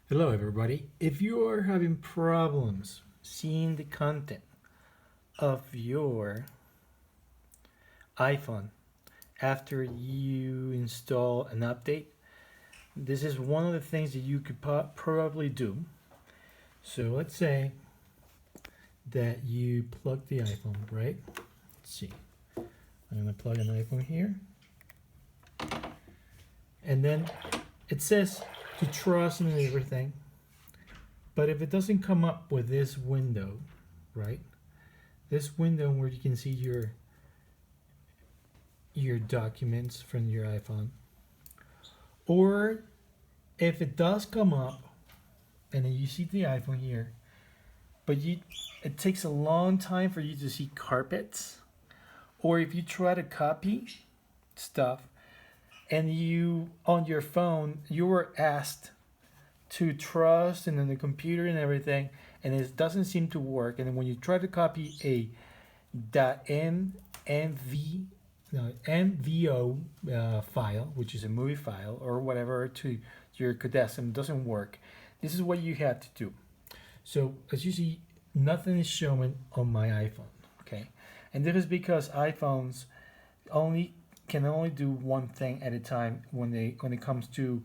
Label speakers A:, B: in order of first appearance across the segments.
A: Hello everybody. If you are having problems seeing the content of your iPhone after you install an update, this is one of the things that you could probably do. So let's say that you plug the iPhone, right? Let's see. I'm going to plug an iPhone here. And then it says to trust and everything. But if it doesn't come up with this window, right? This window where you can see your documents from your iPhone. Or if it does come up and then you see the iPhone here, but it takes a long time for you to see carpets. Or if you try to copy stuff and you on your phone you were asked to trust and then the computer and everything, and it doesn't seem to work, and then when you try to copy a .mvo file, which is a movie file or whatever, to your Codesm, doesn't work. This is what you had to do. So as you see, nothing is showing on my iPhone, okay? And this is because iPhones can only do one thing at a time when it comes to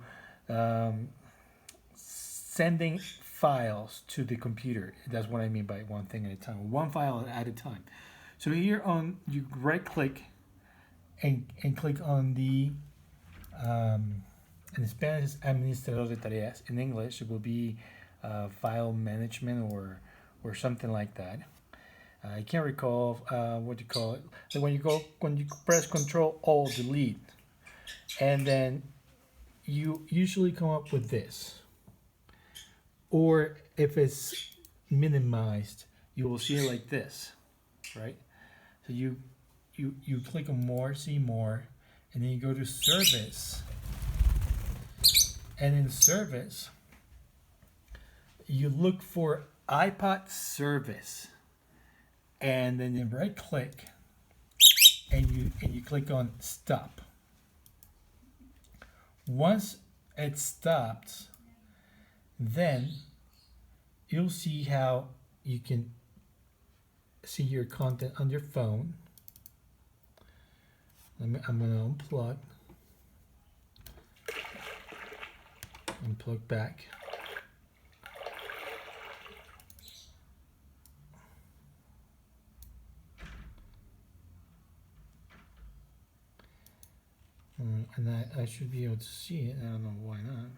A: sending files to the computer. That's what I mean by one thing at a time, one file at a time. So here you right click and click on the in Spanish is administrador de tareas. In English it will be file management or something like that. I can't recall what you call it. So when you press Control Alt Delete, and then you usually come up with this. Or if it's minimized, you will see it like this, right? So you click on More, see More, and then you go to Service. And in Service, you look for iPod Service. And then you right click and you click on Stop. Once it stops, then you'll see how you can see your content on your phone. I'm going to unplug back. And I should be able to see it. I don't know why not.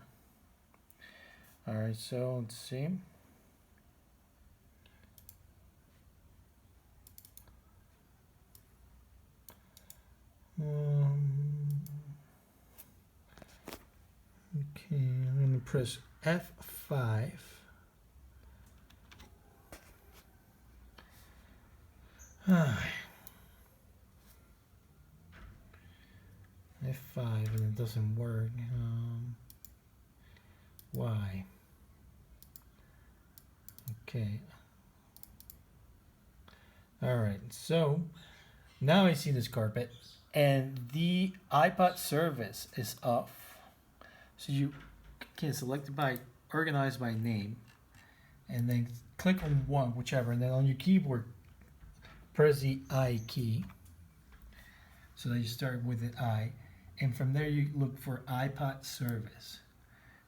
A: Alright, so let's see. Okay, I'm going to press F5. F5 and it doesn't work. Why? Okay. Alright, so now I see this carpet and the iPod service is off. So you can select it by organize by name and then click on one, whichever, and then on your keyboard press the I key so that you start with the I, and from there you look for iPod service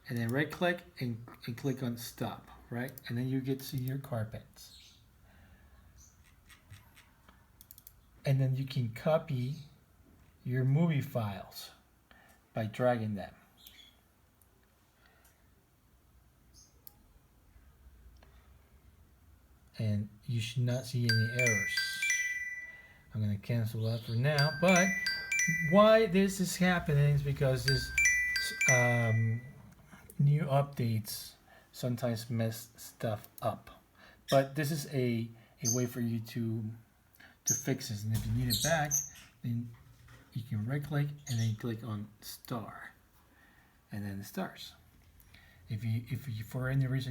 A: and then right click and click on Stop, right? And then you get to see your carpets. And then you can copy your movie files by dragging them. And you should not see any errors. I'm going to cancel that for now. But why this is happening is because this new updates sometimes mess stuff up. But this is a way for you to fix this. And if you need it back, then you can right click and then click on star, and then the stars. If you for any reason